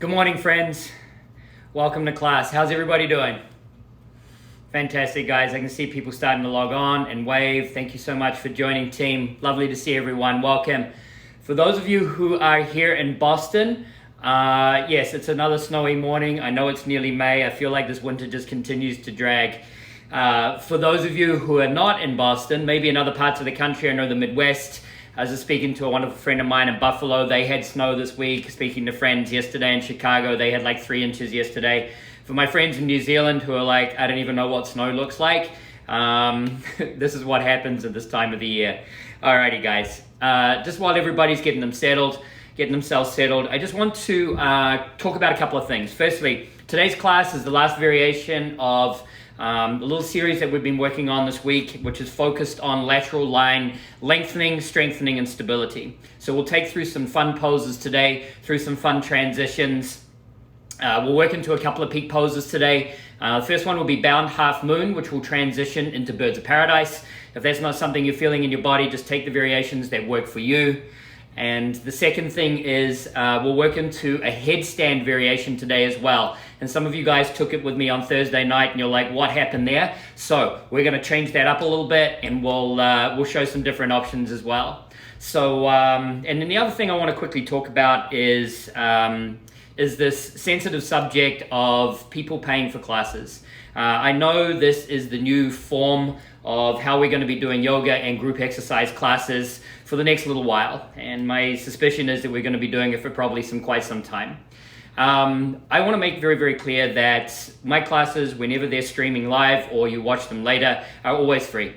Good morning, friends. Welcome to class. How's everybody doing? Fantastic, guys. I can see people starting to log on and wave. Thank you so much for joining, team. Lovely to see everyone. Welcome. For those of you who are here in Boston, yes, it's another snowy morning. I know it's nearly May. I feel like this winter just continues to drag. For those of you who are not in Boston, maybe in other parts of the country, I know the Midwest. I was just speaking to a wonderful friend of mine in Buffalo. They had snow this week. Speaking to friends yesterday in Chicago, they had like 3 inches yesterday. For my friends in New Zealand who are like, I don't even know what snow looks like, this is what happens at this time of the year. Alrighty, guys. Just while everybody's getting themselves settled, I just want to talk about a couple of things. Firstly, today's class is the last variation of a little series that we've been working on this week, which is focused on lateral line lengthening, strengthening, and stability. So we'll take through some fun poses today, through some fun transitions. We'll work into a couple of peak poses today. The first one will be bound half moon, which will transition into birds of paradise. If that's not something you're feeling in your body, just take the variations that work for you. And the second thing is we'll work into a headstand variation today as well. And some of you guys took it with me on Thursday night and you're like, what happened there? So we're going to change that up a little bit and we'll show some different options as well. So, and then the other thing I want to quickly talk about is this sensitive subject of people paying for classes. I know this is the new form of how we're going to be doing yoga and group exercise classes for the next little while. And my suspicion is that we're going to be doing it for probably quite some time. I want to make very, very clear that my classes, whenever they're streaming live or you watch them later, are always free.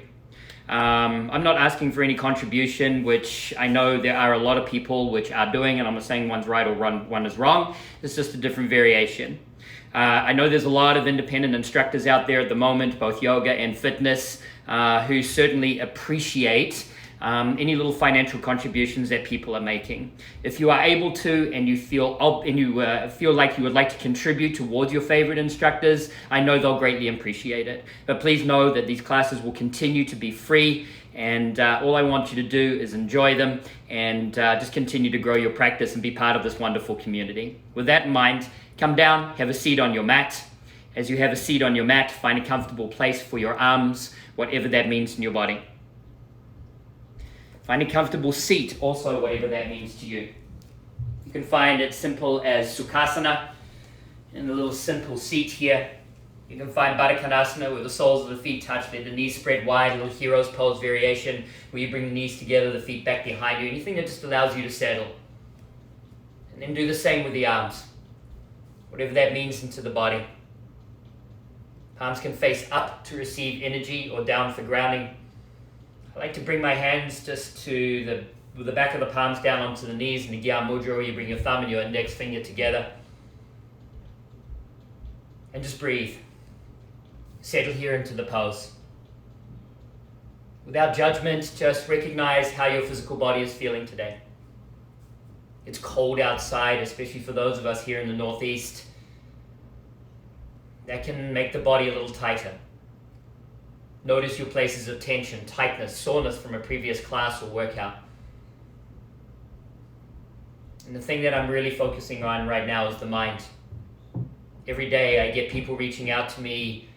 I'm not asking for any contribution, which I know there are a lot of people which are doing, and I'm not saying one's right or one is wrong. It's just a different variation. I know there's a lot of independent instructors out there at the moment, both yoga and fitness, who certainly appreciate any little financial contributions that people are making. If you are able to, and you feel like you would like to contribute towards your favorite instructors, I know they'll greatly appreciate it. But please know that these classes will continue to be free, and all I want you to do is enjoy them and just continue to grow your practice and be part of this wonderful community. With that in mind, come down, have a seat on your mat. As you have a seat on your mat, find a comfortable place for your arms, whatever that means in your body. Find a comfortable seat, also whatever that means to you. You can find it simple as Sukhasana, in the little simple seat here. You can find Baddha Konasana, where the soles of the feet touch, the knees spread wide, a little hero's pose variation, where you bring the knees together, the feet back behind you, anything that just allows you to settle. And then do the same with the arms, whatever that means into the body. Palms can face up to receive energy or down for grounding. I like to bring my hands just to the back of the palms down onto the knees in the Gyan Mudra, where you bring your thumb and your index finger together. And just breathe. Settle here into the pose. Without judgment, just recognize how your physical body is feeling today. It's cold outside, especially for those of us here in the Northeast. That can make the body a little tighter. Notice your places of tension, tightness, soreness from a previous class or workout. And the thing that I'm really focusing on right now is the mind. Every day I get people reaching out to me,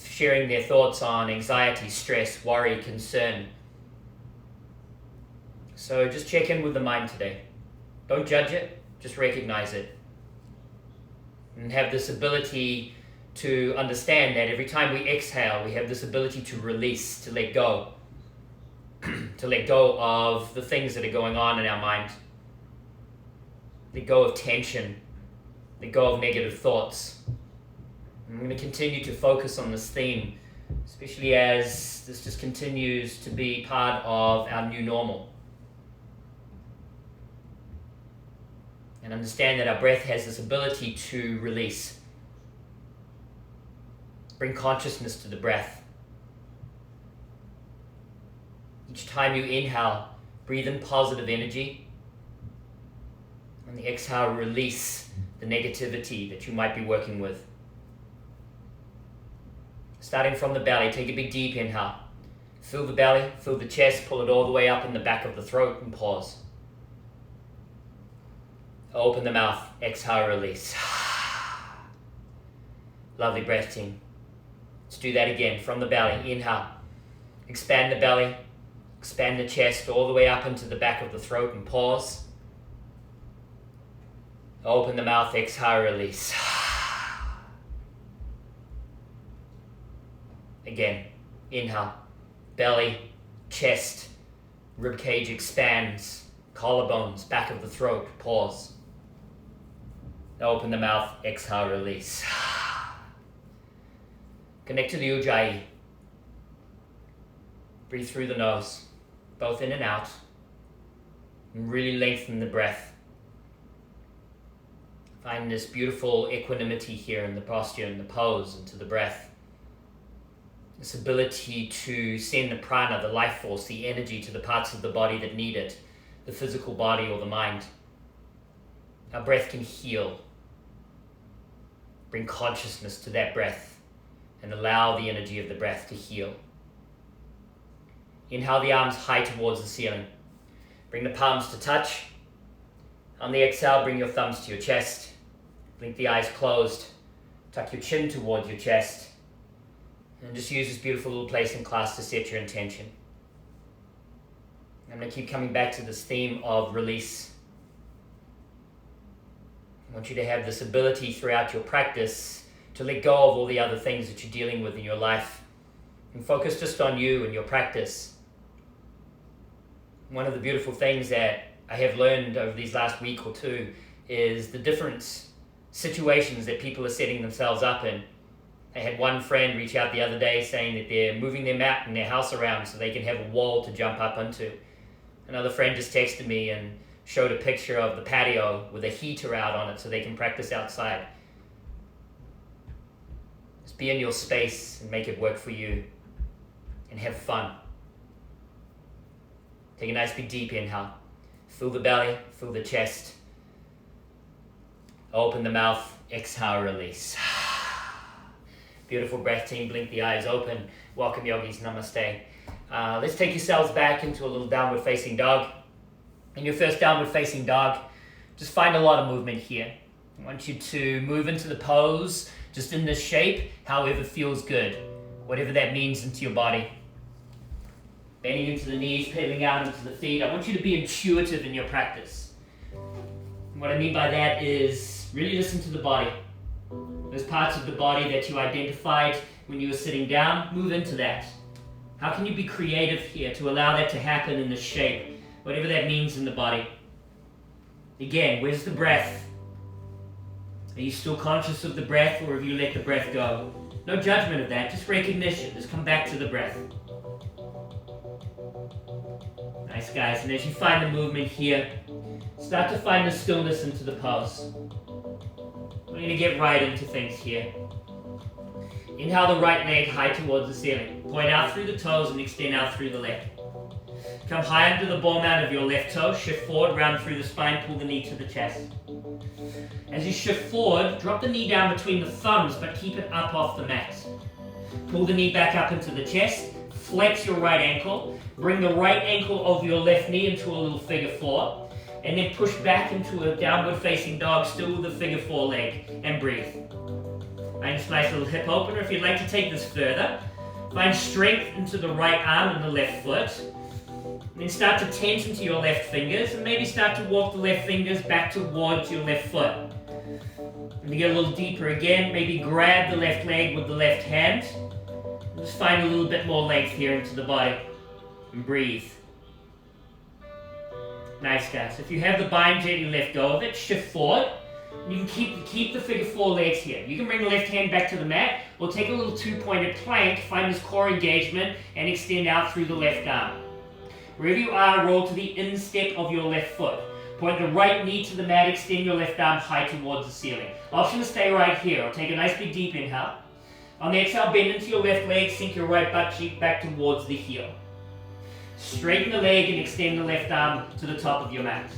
sharing their thoughts on anxiety, stress, worry, concern. So just check in with the mind today. Don't judge it, just recognize it. And have this ability to understand that every time we exhale, we have this ability to release, to let go. To let go of the things that are going on in our mind. Let go of tension. Let go of negative thoughts. I'm going to continue to focus on this theme, especially as this just continues to be part of our new normal. And understand that our breath has this ability to release. Bring consciousness to the breath. Each time you inhale, breathe in positive energy. On the exhale, release the negativity that you might be working with. Starting from the belly, take a big deep inhale. Fill the belly, fill the chest, pull it all the way up in the back of the throat and pause. Open the mouth, exhale, release. Lovely breath, team. Let's do that again from the belly. Inhale, expand the belly, expand the chest all the way up into the back of the throat and pause. Open the mouth, exhale, release. Again, inhale, belly, chest, rib cage expands, collarbones, back of the throat, pause. Open the mouth, exhale, release. Connect to the ujjayi. Breathe through the nose, both in and out. And really lengthen the breath. Find this beautiful equanimity here in the posture and the pose and to the breath. This ability to send the prana, the life force, the energy to the parts of the body that need it, the physical body or the mind. Our breath can heal. Bring consciousness to that breath and allow the energy of the breath to heal. Inhale the arms high towards the ceiling. Bring the palms to touch. On the exhale, bring your thumbs to your chest. Blink the eyes closed. Tuck your chin towards your chest. And just use this beautiful little place in class to set your intention. I'm going to keep coming back to this theme of release. I want you to have this ability throughout your practice to let go of all the other things that you're dealing with in your life and focus just on you and your practice. One of the beautiful things that I have learned over these last week or two is the different situations that people are setting themselves up in. I had one friend reach out the other day saying that they're moving their mat in their house around so they can have a wall to jump up onto. Another friend just texted me and showed a picture of the patio with a heater out on it so they can practice outside. Just be in your space and make it work for you and have fun. Take a nice big deep inhale. Fill the belly, fill the chest. Open the mouth, exhale, release. Beautiful breath, team. Blink the eyes open. Welcome, yogis. Namaste. Let's take yourselves back into a little downward facing dog. In your first downward facing dog, just find a lot of movement here. I want you to move into the pose, just in this shape, however feels good, whatever that means into your body. Bending into the knees, pedaling out into the feet. I want you to be intuitive in your practice. And what I mean by that is really listen to the body. Those parts of the body that you identified when you were sitting down, move into that. How can you be creative here to allow that to happen in the shape, whatever that means in the body? Again, where's the breath? Are you still conscious of the breath, or have you let the breath go? No judgment of that, just recognition. Just come back to the breath. Nice, guys. And as you find the movement here, start to find the stillness into the pose. We're going to get right into things here. Inhale the right leg high towards the ceiling. Point out through the toes and extend out through the left. Come high under the ball mount of your left toe. Shift forward, round through the spine, pull the knee to the chest. As you shift forward, drop the knee down between the thumbs, but keep it up off the mat. Pull the knee back up into the chest. Flex your right ankle. Bring the right ankle over your left knee into a little figure four. And then push back into a downward facing dog, still with a figure four leg. And breathe. Nice little hip opener. If you'd like to take this further, find strength into the right arm and the left foot. And then start to tense into your left fingers, and maybe start to walk the left fingers back towards your left foot. And to get a little deeper again, maybe grab the left leg with the left hand. And just find a little bit more length here into the body. And breathe. Nice, guys. If you have the bind gently let go of it, shift forward. You can keep the figure four legs here. You can bring the left hand back to the mat, or take a little two-pointed plank, find this core engagement, and extend out through the left arm. Wherever you are, roll to the instep of your left foot. Point the right knee to the mat, extend your left arm high towards the ceiling. Option to stay right here, or take a nice big deep inhale. On the exhale, bend into your left leg, sink your right butt cheek back towards the heel. Straighten the leg and extend the left arm to the top of your mat.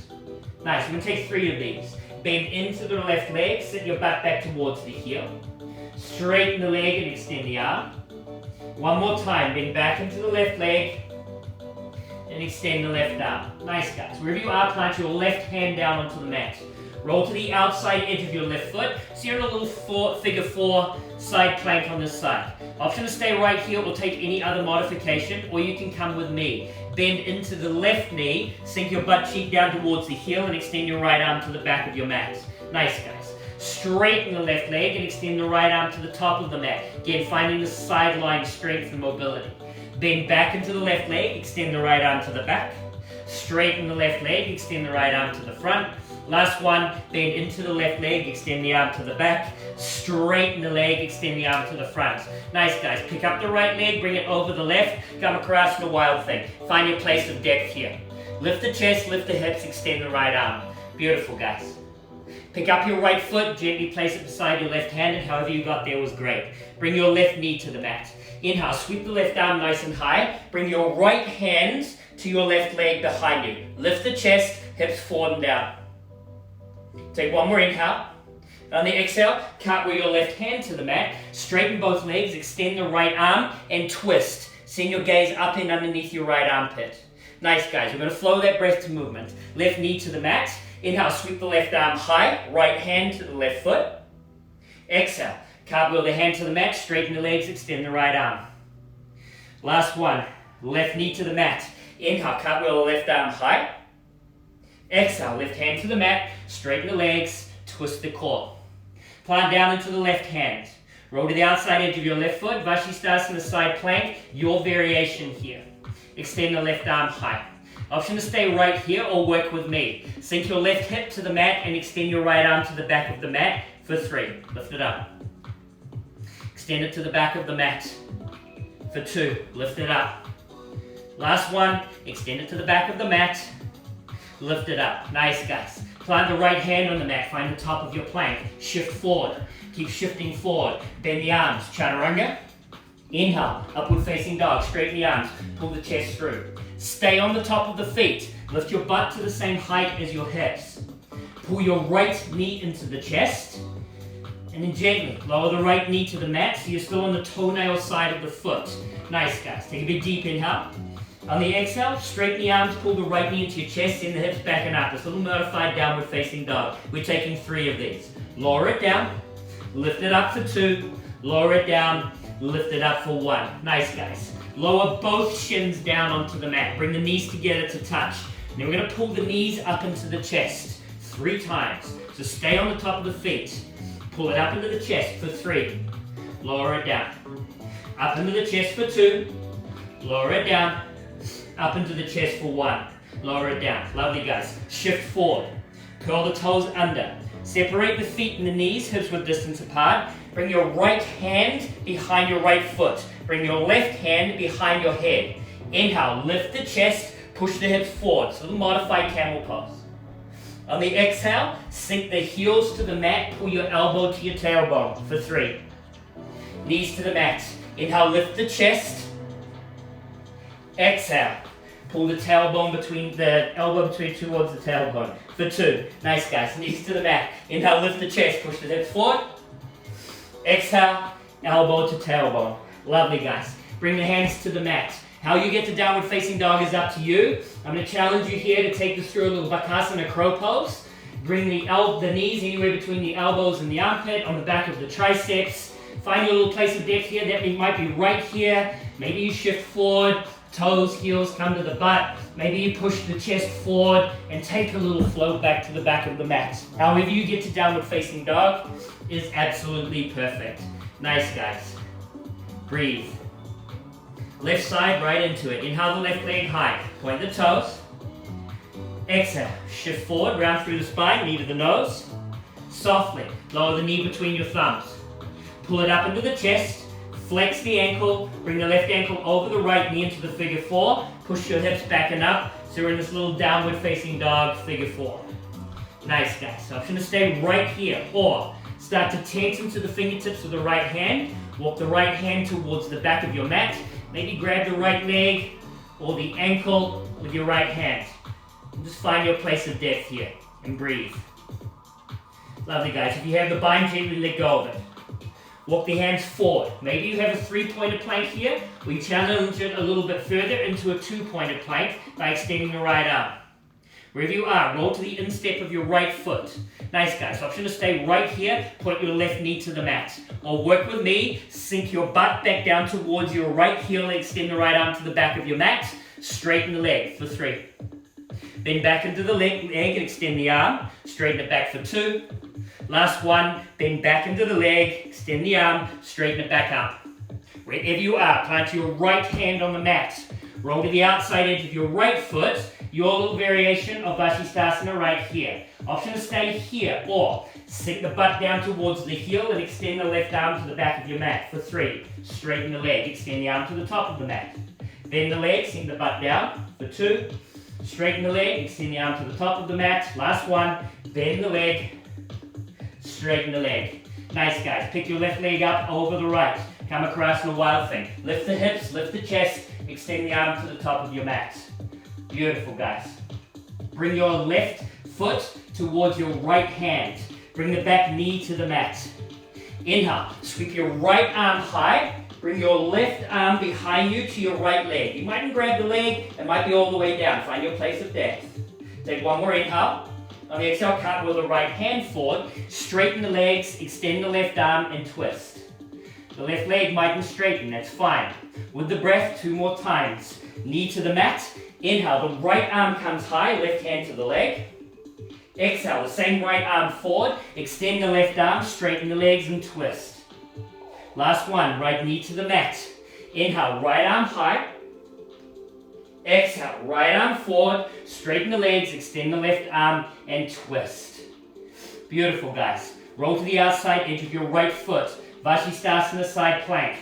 Nice, we're going to take 3 of these. Bend into the left leg, sit your butt back towards the heel. Straighten the leg and extend the arm. One more time, bend back into the left leg and extend the left arm. Nice, guys. Wherever you are, plant your left hand down onto the mat. Roll to the outside edge of your left foot. So you're in a little figure 4 side plank on this side. Option to stay right here or take any other modification, or you can come with me. Bend into the left knee, sink your butt cheek down towards the heel and extend your right arm to the back of your mat. Nice, guys. Straighten the left leg and extend the right arm to the top of the mat. Again, finding the sideline strength and mobility. Bend back into the left leg, extend the right arm to the back. Straighten the left leg, extend the right arm to the front. Last one, bend into the left leg, extend the arm to the back. Straighten the leg, extend the arm to the front. Nice, guys. Pick up the right leg, bring it over the left. Come across in a wild thing. Find your place of depth here. Lift the chest, lift the hips, extend the right arm. Beautiful, guys. Pick up your right foot, gently place it beside your left hand, and however you got there was great. Bring your left knee to the mat. Inhale, sweep the left arm nice and high. Bring your right hand to your left leg behind you. Lift the chest, hips forward and down. Take one more inhale. On the exhale, cartwheel your left hand to the mat. Straighten both legs, extend the right arm, and twist. Send your gaze up and underneath your right armpit. Nice, guys. We're going to flow that breath to movement. Left knee to the mat. Inhale, sweep the left arm high. Right hand to the left foot. Exhale, cartwheel the hand to the mat. Straighten the legs, extend the right arm. Last one. Left knee to the mat. Inhale, cartwheel the left arm high. Exhale, left hand to the mat. Straighten the legs, twist the core. Plant down into the left hand. Roll to the outside edge of your left foot. Vashisthasana side plank. Your variation here. Extend the left arm high. Option to stay right here or work with me. Sink your left hip to the mat and extend your right arm to the back of the mat for 3. Lift it up. Extend it to the back of the mat for 2. Lift it up. Last one. Extend it to the back of the mat. Lift it up. Nice, guys. Plant the right hand on the mat. Find the top of your plank. Shift forward. Keep shifting forward. Bend the arms. Chaturanga. Inhale. Upward facing dog. Straighten the arms. Pull the chest through. Stay on the top of the feet. Lift your butt to the same height as your hips. Pull your right knee into the chest. And then gently lower the right knee to the mat so you're still on the toenail side of the foot. Nice, guys. Take a big deep inhale. On the exhale, straighten the arms, pull the right knee into your chest, send the hips back and up. This little modified downward facing dog. We're taking 3 of these. Lower it down, lift it up for 2, lower it down, lift it up for 1. Nice, guys. Lower both shins down onto the mat. Bring the knees together to touch. And then we're going to pull the knees up into the chest 3 times. So stay on the top of the feet. Pull it up into the chest for 3. Lower it down. Up into the chest for 2. Lower it down. Up into the chest for 1. Lower it down. Lovely, guys. Shift forward. Curl the toes under. Separate the feet and the knees, hips width distance apart. Bring your right hand behind your right foot. Bring your left hand behind your head. Inhale, lift the chest, push the hips forward. So the modified camel pose. On the exhale, sink the heels to the mat, pull your elbow to your tailbone for 3. Knees to the mat. Inhale, lift the chest. Exhale. Pull the tailbone between the elbow towards the tailbone for 2. Nice, guys. Knees to the mat. Inhale, lift the chest. Push the hips forward. Exhale, elbow to tailbone. Lovely, guys. Bring the hands to the mat. How you get to downward facing dog is up to you. I'm going to challenge you here to take this through a little Bakasana crow pose. Bring the knees anywhere between the elbows and the armpit, on the back of the triceps. Find your little place of depth here. That might be right here. Maybe you shift forward. Toes, heels come to the butt. Maybe you push the chest forward and take a little float back to the back of the mat. However you get to downward facing dog is absolutely perfect. Nice, guys. Breathe. Left side right into it. Inhale the left leg high. Point the toes. Exhale. Shift forward, round through the spine, knee to the nose. Softly lower the knee between your thumbs. Pull it up into the chest. Flex the ankle, bring the left ankle over the right knee into the figure 4. Push your hips back and up. So we're in this little downward facing dog figure 4. Nice, guys. So I'm going to stay right here. Or start to tense into the fingertips of the right hand. Walk the right hand towards the back of your mat. Maybe grab the right leg or the ankle with your right hand. And just find your place of depth here and breathe. Lovely, guys. If you have the bind, gently let go of it. Walk the hands forward. Maybe you have a 3-pointed plank here. We challenge it a little bit further into a 2-pointed plank by extending the right arm. Wherever you are, roll to the instep of your right foot. Nice, guys. Option to stay right here, point your left knee to the mat. Or work with me, sink your butt back down towards your right heel, extend the right arm to the back of your mat, straighten the leg for 3. Then back into the leg and extend the arm, straighten it back for 2. Last one, then back into the leg, extend the arm, straighten it back up. Wherever you are, plant your right hand on the mat. Roll to the outside edge of your right foot, your little variation of Vashisthasana right here. Option to stay here, or sink the butt down towards the heel and extend the left arm to the back of your mat for 3. Straighten the leg, extend the arm to the top of the mat. Bend the leg, sink the butt down for 2. Straighten the leg, extend the arm to the top of the mat. Last one, bend the leg, straighten the leg. Nice, guys. Pick your left leg up over the right. Come across in a wild thing. Lift the hips, lift the chest, extend the arm to the top of your mat. Beautiful, guys. Bring your left foot towards your right hand. Bring the back knee to the mat. Inhale, sweep your right arm high. Bring your left arm behind you to your right leg. You mightn't grab the leg, it might be all the way down. Find your place of depth. Take one more inhale. On the exhale, cartwheel the right hand forward. Straighten the legs, extend the left arm, and twist. The left leg mightn't straighten, that's fine. With the breath, 2 more times. Knee to the mat. Inhale, the right arm comes high, left hand to the leg. Exhale, the same right arm forward. Extend the left arm, straighten the legs, and twist. Last one, right knee to the mat. Inhale, right arm high. Exhale, right arm forward, straighten the legs, extend the left arm, and twist. Beautiful, guys. Roll to the outside edge of your right foot. Vashisthasana side plank.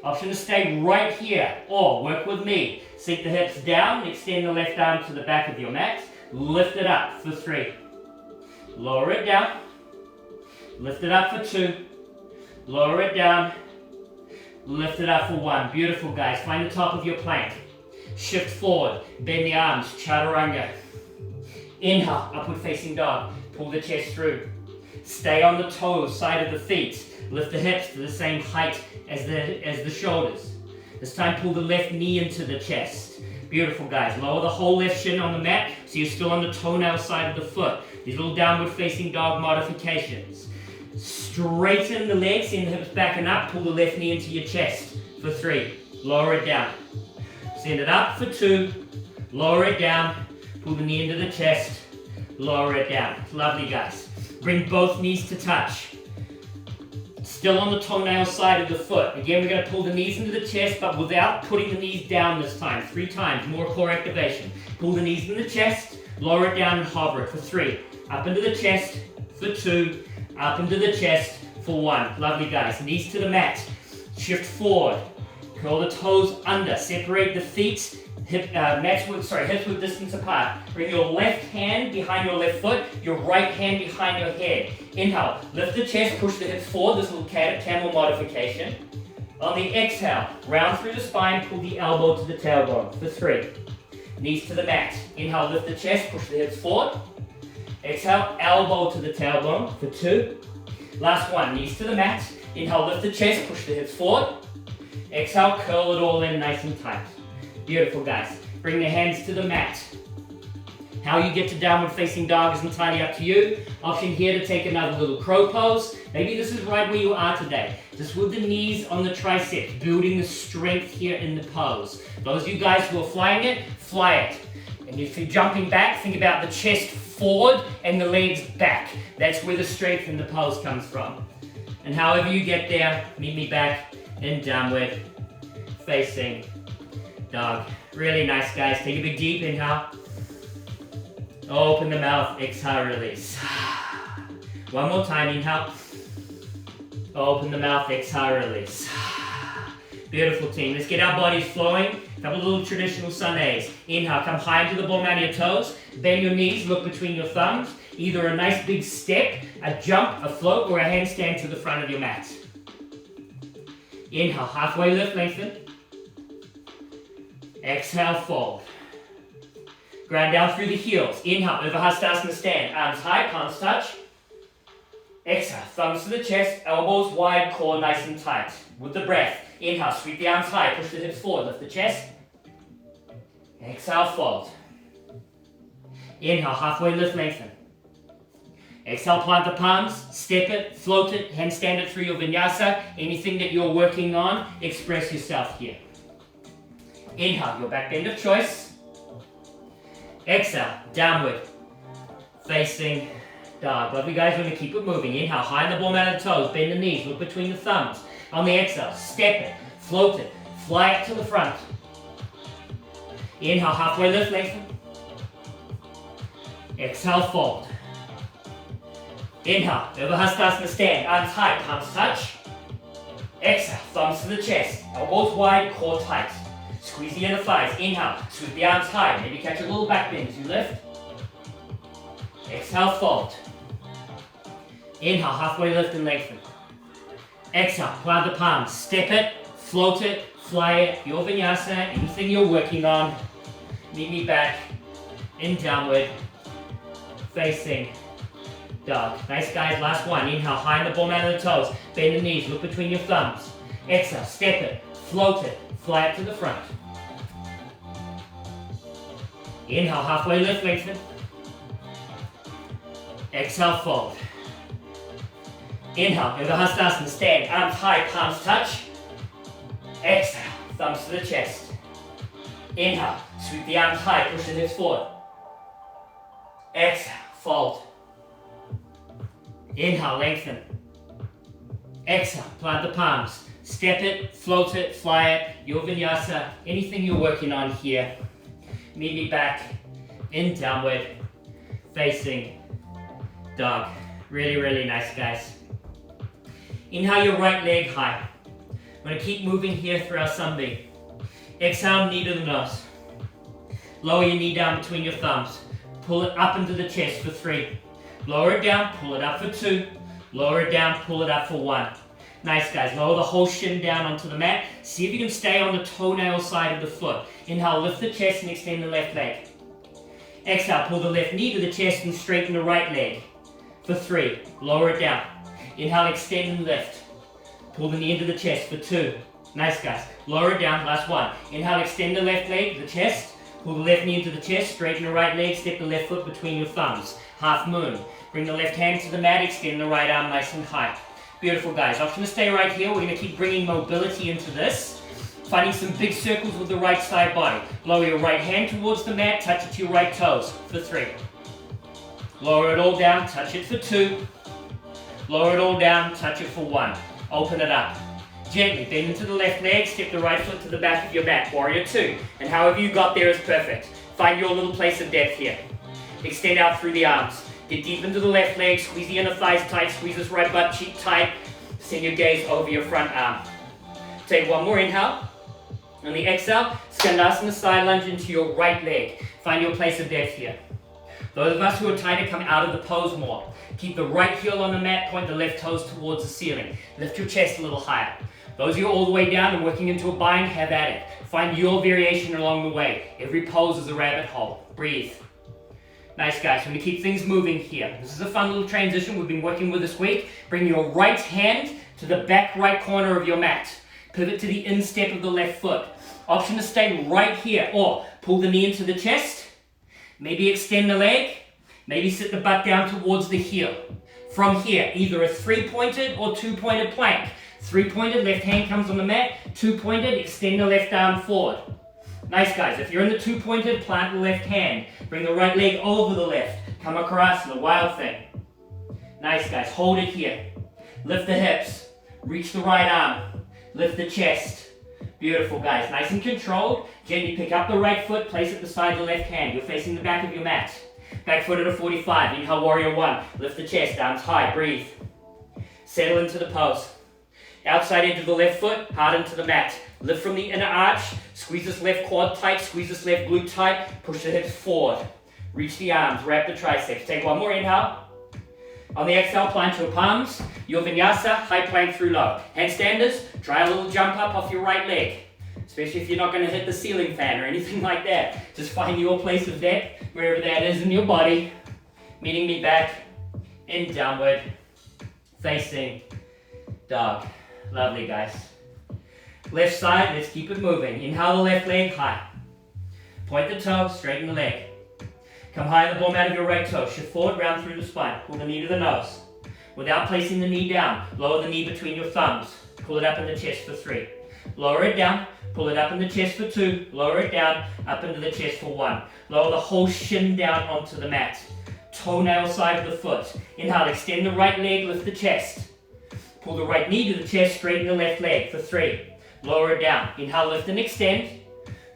Option to stay right here, or work with me. Sink the hips down, extend the left arm to the back of your mat. Lift it up for 3. Lower it down. Lift it up for 2. Lower it down. Lift it up for 1. Beautiful, guys. Find the top of your plank. Shift forward. Bend the arms. Chaturanga. Inhale. Upward facing dog. Pull the chest through. Stay on the toes, side of the feet. Lift the hips to the same height as the shoulders. This time pull the left knee into the chest. Beautiful, guys. Lower the whole left shin on the mat so you're still on the toenail side of the foot. These little downward facing dog modifications. Straighten the legs, send the hips back and up. Pull the left knee into your chest for 3. Lower it down. Send it up for 2. Lower it down. Pull the knee into the chest. Lower it down. Lovely, guys. Bring both knees to touch. Still on the toenail side of the foot. Again, we're going to pull the knees into the chest, but without putting the knees down this time. 3 times, more core activation. Pull the knees in the chest, lower it down and hover it for 3. Up into the chest for 2. Up into the chest for 1. Lovely, guys. Knees to the mat. Shift forward. Curl the toes under. Separate the feet. Hips width distance apart. Bring your left hand behind your left foot, your right hand behind your head. Inhale, lift the chest, push the hips forward, this little camel modification. On the exhale, round through the spine, pull the elbow to the tailbone for 3. Knees to the mat. Inhale, lift the chest, push the hips forward. Exhale, elbow to the tailbone for 2. Last one, knees to the mat. Inhale, lift the chest, push the hips forward. Exhale, curl it all in nice and tight. Beautiful, guys. Bring the hands to the mat. How you get to downward facing dog is entirely up to you. Option here to take another little crow pose. Maybe this is right where you are today. Just with the knees on the triceps, building the strength here in the pose. Those of you guys who are flying it, fly it. And if you're jumping back, think about the chest forward and the legs back. That's where the strength in the pose comes from. And however you get there, meet me back in downward facing dog. Really nice, guys. Take a big deep inhale. Open the mouth. Exhale, release. One more time. Inhale. Open the mouth. Exhale, release. Beautiful, team. Let's get our bodies flowing. A couple of little traditional sun A's. Inhale. Come high into the ball mat of your toes. Bend your knees. Look between your thumbs. Either a nice big step, a jump, a float, or a handstand to the front of your mat. Inhale. Halfway lift, lengthen. Exhale, fold. Ground down through the heels. Inhale, Urdhva stand. Arms high, palms touch. Exhale, thumbs to the chest, elbows wide, core nice and tight. With the breath, inhale, sweep the arms high, push the hips forward, lift the chest. Exhale, fold. Inhale, halfway lift, lengthen. Exhale, plant the palms, step it, float it, handstand it through your vinyasa. Anything that you're working on, express yourself here. Inhale, your back bend of choice. Exhale, downward, facing dog. Lovely guys, we're going to keep it moving. Inhale, high in the ball mat of the toes, bend the knees, look between the thumbs. On the exhale, step it, float it, fly it to the front. Inhale, halfway lift, lengthen. Exhale, fold. Inhale, Urdhva stand, arms high, palms touch. Exhale, thumbs to the chest, elbows wide, core tight. Squeeze the inner thighs. Inhale, sweep the arms high, maybe catch a little back bend as you lift. Exhale, fold. Inhale, halfway lift and lengthen. Exhale, plant the palms, step it, float it, fly it, your vinyasa, anything you're working on. Meet me back in downward, facing dog. Nice guys, last one. Inhale, high in the ball mat of the toes, bend the knees, look between your thumbs. Exhale, step it, float it, fly it to the front. Inhale, halfway lift, lengthen. Exhale, fold. Inhale, Urdhva stand, arms high, palms touch. Exhale, thumbs to the chest. Inhale, sweep the arms high, push the hips forward. Exhale, fold. Inhale, lengthen. Exhale, plant the palms. Step it, float it, fly it, your vinyasa, anything you're working on here. Meet me back in downward, facing dog. Really, really nice, guys. Inhale your right leg high. I'm going to keep moving here through our sunbeam. Exhale, knee to the nose. Lower your knee down between your thumbs. Pull it up into the chest for 3. Lower it down, pull it up for 2. Lower it down, pull it up for 1. Nice, guys. Lower the whole shin down onto the mat. See if you can stay on the toenail side of the foot. Inhale, lift the chest and extend the left leg. Exhale, pull the left knee to the chest and straighten the right leg for 3. Lower it down. Inhale, extend and lift. Pull the knee into the chest for 2. Nice, guys. Lower it down. Last 1. Inhale, extend the left leg to the chest. Pull the left knee into the chest. Straighten the right leg. Step the left foot between your thumbs. Half moon. Bring the left hand to the mat. Extend the right arm nice and high. Beautiful, guys. I'm just going to stay right here. We're going to keep bringing mobility into this. Finding some big circles with the right side body. Lower your right hand towards the mat. Touch it to your right toes for 3. Lower it all down. Touch it for 2. Lower it all down. Touch it for 1. Open it up. Gently bend into the left leg. Step the right foot to the back of your mat. Warrior 2. And however you got there is perfect. Find your little place of depth here. Extend out through the arms. Get deep into the left leg. Squeeze the inner thighs tight. Squeeze this right butt cheek tight. Send your gaze over your front arm. Take one more inhale. On the exhale, Skandasana side lunge into your right leg. Find your place of depth here. Those of us who are tighter come out of the pose more. Keep the right heel on the mat, point the left toes towards the ceiling. Lift your chest a little higher. Those of you all the way down and working into a bind, have at it. Find your variation along the way. Every pose is a rabbit hole. Breathe. Nice, guys. We're going to keep things moving here. This is a fun little transition we've been working with this week. Bring your right hand to the back right corner of your mat. Pivot to the instep of the left foot. Option to stay right here, or pull the knee into the chest. Maybe extend the leg. Maybe sit the butt down towards the heel. From here, either a 3-pointed or 2-pointed plank. 3-pointed, left hand comes on the mat. 2-pointed, extend the left arm forward. Nice, guys. If you're in the 2-pointed, plant the left hand. Bring the right leg over the left. Kamakarasana, wild thing. Nice, guys. Hold it here. Lift the hips. Reach the right arm. Lift the chest. Beautiful, guys. Nice and controlled. Gently pick up the right foot. Place it beside the left hand. You're facing the back of your mat. Back foot at a 45. Inhale, warrior 1. Lift the chest. Arms high. Breathe. Settle into the pose. Outside edge of the left foot. Hard into the mat. Lift from the inner arch. Squeeze this left quad tight. Squeeze this left glute tight. Push the hips forward. Reach the arms. Wrap the triceps. Take one more inhale. On the exhale, plant your palms. Your vinyasa, high plank through low. Handstanders, try a little jump up off your right leg. Especially if you're not going to hit the ceiling fan or anything like that. Just find your place of depth, wherever that is in your body. Meeting me back in downward, facing dog. Lovely, guys. Left side, let's keep it moving. Inhale the left leg high. Point the toe, straighten the leg. Come high on the ball mat of your right toe. Shift forward, round through the spine. Pull the knee to the nose. Without placing the knee down, lower the knee between your thumbs. Pull it up in the chest for 3. Lower it down. Pull it up in the chest for 2. Lower it down, up into the chest for 1. Lower the whole shin down onto the mat. Toenail side of the foot. Inhale, extend the right leg, lift the chest. Pull the right knee to the chest, straighten the left leg for 3. Lower it down. Inhale, lift and extend.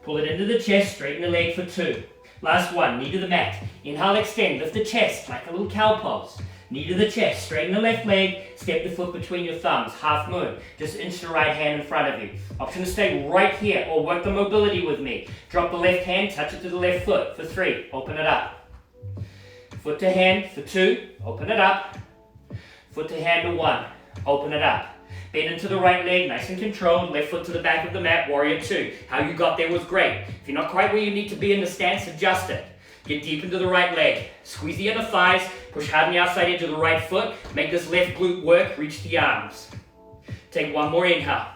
Pull it into the chest, straighten the leg for 2. Last one, knee to the mat. Inhale, extend, lift the chest like a little cow pose. Knee to the chest, straighten the left leg, step the foot between your thumbs, half moon. Just inch the right hand in front of you. Option to stay right here or work the mobility with me. Drop the left hand, touch it to the left foot for 3. Open it up. Foot to hand for 2. Open it up. Foot to hand to 1. Open it up. Bend into the right leg, nice and controlled. Left foot to the back of the mat, warrior 2. How you got there was great. If you're not quite where you need to be in the stance, adjust it. Get deep into the right leg. Squeeze the inner thighs. Push hard on the outside edge of the right foot. Make this left glute work. Reach the arms. Take one more inhale.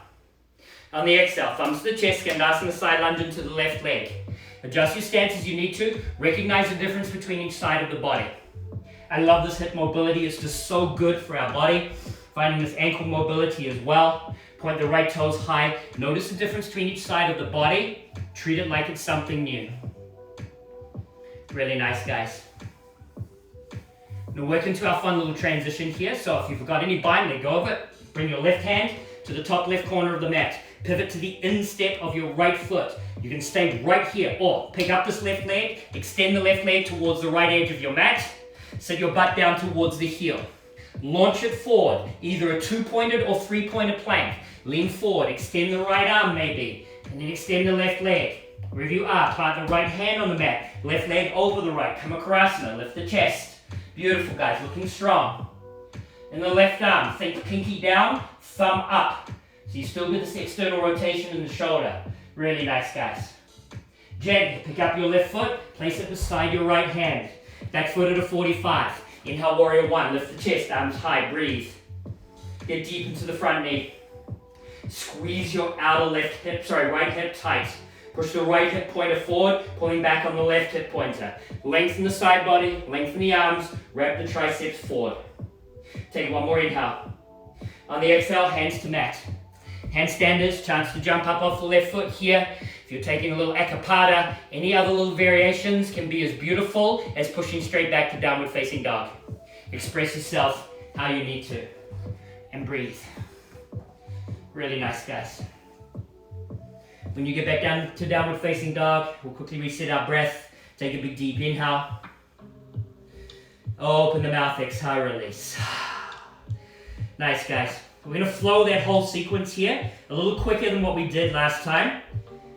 On the exhale, thumbs to the chest, Skandasana side lunge into the left leg. Adjust your stance as you need to. Recognize the difference between each side of the body. I love this hip mobility. It's just so good for our body. Finding this ankle mobility as well. Point the right toes high. Notice the difference between each side of the body. Treat it like it's something new. Really nice, guys. Now work into our fun little transition here. So if you've got any bind, let go of it. Bring your left hand to the top left corner of the mat. Pivot to the instep of your right foot. You can stay right here or pick up this left leg, extend the left leg towards the right edge of your mat. Set your butt down towards the heel. Launch it forward, either a 2-pointed or 3-pointed plank. Lean forward, extend the right arm maybe, and then extend the left leg. Wherever you are, plant the right hand on the mat, left leg over the right, Kamakarasana, lift the chest. Beautiful, guys, looking strong. And the left arm, think pinky down, thumb up. So you still get this external rotation in the shoulder. Really nice, guys. Gently pick up your left foot, place it beside your right hand. Back foot at a 45. Inhale, warrior 1, lift the chest, arms high, breathe. Get deep into the front knee. Squeeze your outer right hip tight. Push the right hip pointer forward, pulling back on the left hip pointer. Lengthen the side body, lengthen the arms, wrap the triceps forward. Take one more inhale. On the exhale, hands to mat. Handstanders, chance to jump up off the left foot here. If you're taking a little akapata, any other little variations can be as beautiful as pushing straight back to downward facing dog. Express yourself how you need to. And breathe. Really nice, guys. When you get back down to downward facing dog, we'll quickly reset our breath. Take a big deep inhale. Open the mouth, exhale, release. Nice, guys. We're going to flow that whole sequence here a little quicker than what we did last time.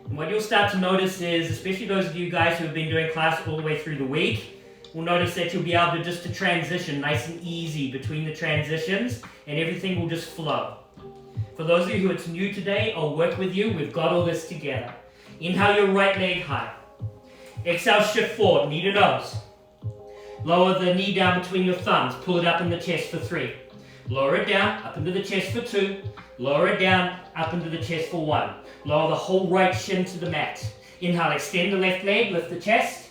And what you'll start to notice is, especially those of you guys who have been doing class all the way through the week, will notice that you'll be able to transition nice and easy between the transitions, and everything will just flow. For those of you who it's new today, I'll work with you. We've got all this together. Inhale your right leg high. Exhale, shift forward, knee to nose. Lower the knee down between your thumbs. Pull it up in the chest for 3. Lower it down, up into the chest for 2. Lower it down, up into the chest for 1. Lower the whole right shin to the mat. Inhale, extend the left leg, lift the chest.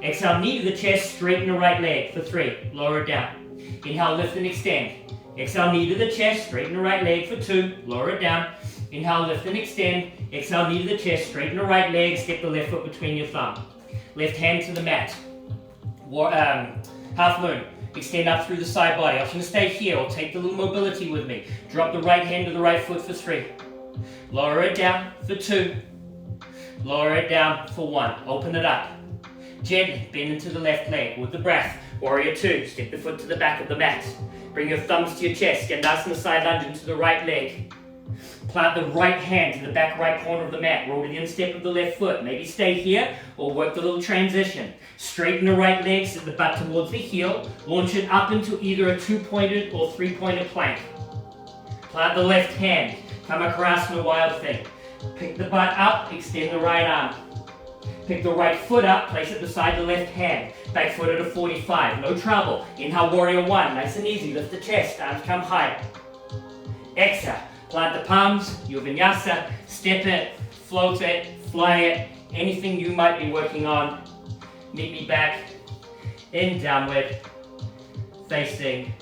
Exhale, knee to the chest, straighten the right leg for 3. Lower it down. Inhale, lift and extend. Exhale, knee to the chest, straighten the right leg for 2. Lower it down. Inhale, lift and extend. Exhale, knee to the chest, straighten the right leg, step the left foot between your thumb. Left hand to the mat. Half moon. Extend up through the side body. Option to stay here or take the little mobility with me. Drop the right hand to the right foot for 3. Lower it down for 2. Lower it down for 1. Open it up. Gently bend into the left leg with the breath. Warrior 2. Step the foot to the back of the mat. Bring your thumbs to your chest. Skandasana side lunge into the right leg. Plant the right hand to the back right corner of the mat. Roll to the instep of the left foot. Maybe stay here or work the little transition. Straighten the right leg, set the butt towards the heel. Launch it up into either a 2-pointed or 3-pointed plank. Plant the left hand. Kamakarasana, wild thing. Pick the butt up, extend the right arm. Pick the right foot up, place it beside the left hand. Back foot at a 45, no trouble. Inhale, warrior 1, nice and easy. Lift the chest, arms come high. Exhale, plant the palms, your vinyasa, step it, float it, fly it, anything you might be working on. Meet me back in downward facing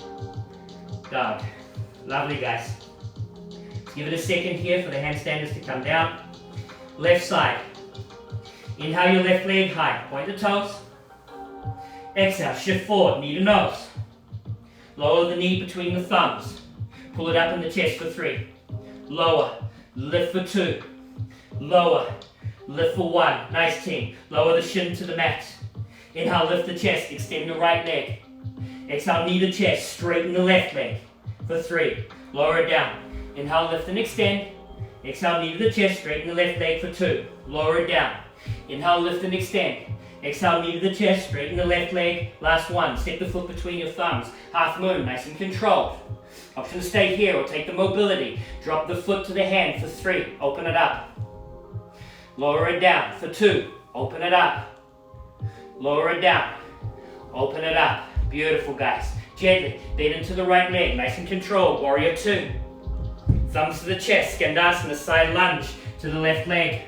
dog. Lovely, guys. Let's give it a second here for the handstanders to come down. Left side. Inhale your left leg high. Point the toes. Exhale, shift forward, knee to nose. Lower the knee between the thumbs. Pull it up in the chest for 3. Lower, lift for 2. Lower, lift for 1. Nice team. Lower the shin to the mat. Inhale, lift the chest, extend the right leg. Exhale, knee to chest, straighten the left leg for 3. Lower it down. Inhale, lift and extend. Exhale, knee to the chest, straighten the left leg for 2. Lower it down. Inhale, lift and extend. Exhale, knee to the chest, straighten the left leg. Last one, step the foot between your thumbs. Half moon, nice and controlled. Option to stay here or take the mobility. Drop the foot to the hand for 3. Open it up. Lower it down for 2. Open it up. Lower it down. Open it up. Beautiful, guys. Gently, bend into the right leg. Nice and controlled. Warrior 2. Thumbs to the chest. Skandasana, side lunge to the left leg.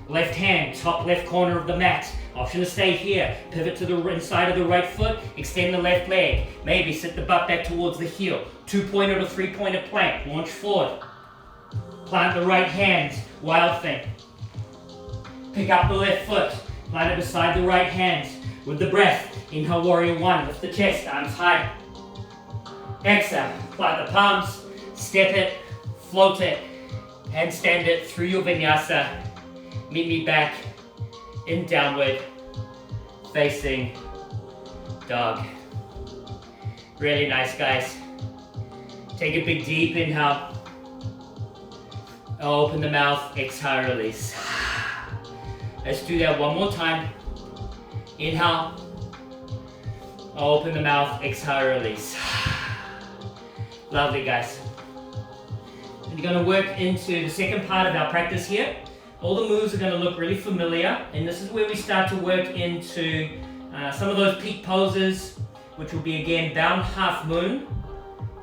Left hand, top left corner of the mat. Option to stay here. Pivot to the inside of the right foot. Extend the left leg. Maybe sit the butt back towards the heel. 2-pointer to 3-pointer plank. Launch forward. Plant the right hand. Wild thing. Pick up the left foot. Plant it beside the right hand. With the breath. Inhale, warrior 1. Lift the chest. Arms high. Exhale. Plant the palms. Step it. Float it. Handstand it through your vinyasa. Meet me back in downward facing dog. Really nice, guys. Take a big deep inhale. Open the mouth, exhale, release. Let's do that one more time. Inhale. Open the mouth, exhale, release. Lovely, guys. And you're going to work into the second part of our practice here. All the moves are going to look really familiar, and this is where we start to work into some of those peak poses, which will be again bound half moon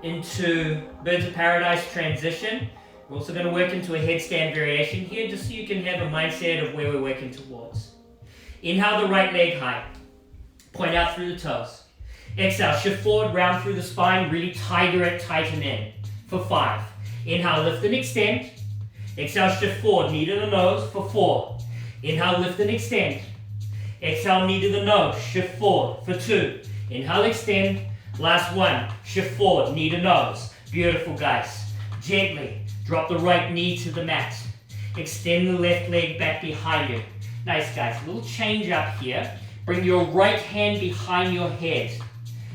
into birds of paradise transition. We're also going to work into a headstand variation here, just so you can have a mindset of where we're working towards. Inhale the right leg high, point out through the toes. Exhale, shift forward, round through the spine, really tiger it, tighten in for 5. Inhale, lift and extend. Exhale, shift forward, knee to the nose for 4. Inhale, lift and extend. Exhale, knee to the nose, shift forward for 2. Inhale, extend. Last one, shift forward, knee to nose. Beautiful, guys. Gently, drop the right knee to the mat. Extend the left leg back behind you. Nice, guys. A little change up here. Bring your right hand behind your head.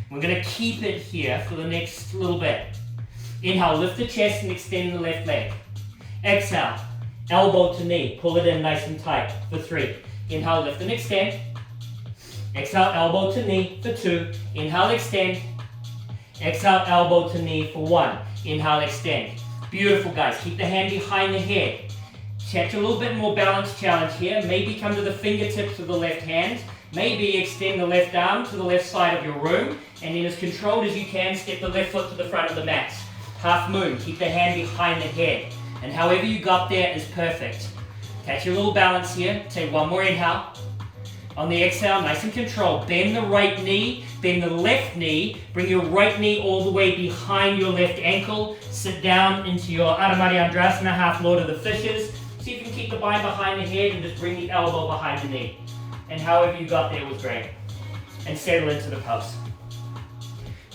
We're going to keep it here for the next little bit. Inhale, lift the chest and extend the left leg. Exhale, elbow to knee, pull it in nice and tight for 3. Inhale, lift and extend. Exhale, elbow to knee for 2. Inhale, extend. Exhale, elbow to knee for 1. Inhale, extend. Beautiful, guys. Keep the hand behind the head. Check a little bit more balance challenge here. Maybe come to the fingertips of the left hand. Maybe extend the left arm to the left side of your room. And then as controlled as you can, step the left foot to the front of the mat. Half moon, keep the hand behind the head. And however you got there is perfect. Catch your little balance here. Take one more inhale. On the exhale, nice and controlled. Bend the right knee, bend the left knee. Bring your right knee all the way behind your left ankle. Sit down into your Ardha Madhyandrasana, half Lord of the Fishes. See if you can keep the bind behind the head and just bring the elbow behind the knee. And however you got there was great. And settle into the pose.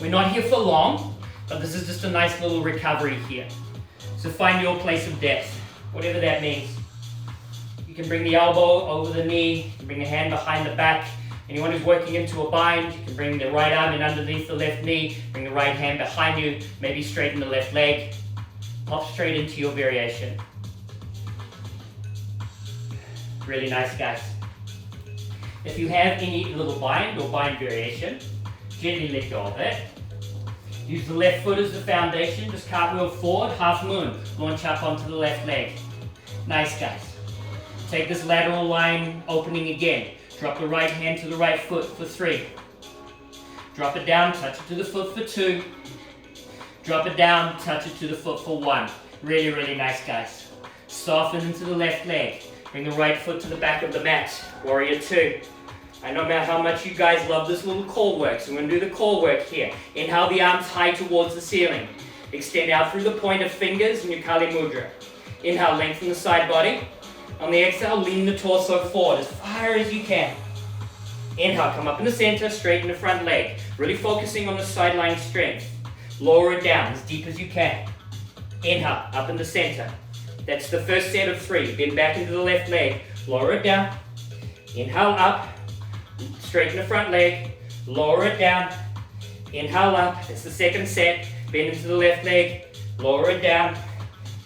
We're not here for long, but this is just a nice little recovery here. So find your place of depth, whatever that means. You can bring the elbow over the knee, you can bring the hand behind the back. Anyone who's working into a bind, you can bring the right arm in underneath the left knee, bring the right hand behind you, maybe straighten the left leg. Hop straight into your variation. Really nice, guys. If you have any little bind or bind variation, gently let go of it. Use the left foot as the foundation, just cartwheel forward, half moon, launch up onto the left leg. Nice, guys. Take this lateral line opening again. Drop the right hand to the right foot for 3. Drop it down, touch it to the foot for 2. Drop it down, touch it to the foot for 1. Really, really nice, guys. Soften into the left leg. Bring the right foot to the back of the mat. Warrior 2. I know how much you guys love this little core work, so we're going to do the core work here. Inhale the arms high towards the ceiling. Extend out through the point of fingers in your Kali Mudra. Inhale, lengthen the side body. On the exhale, lean the torso forward as far as you can. Inhale, come up in the center, straighten the front leg. Really focusing on the sideline strength. Lower it down as deep as you can. Inhale, up in the center. That's the first set of 3. Bend back into the left leg. Lower it down. Inhale up. Straighten the front leg. Lower it down. Inhale up. That's the second set. Bend into the left leg. Lower it down.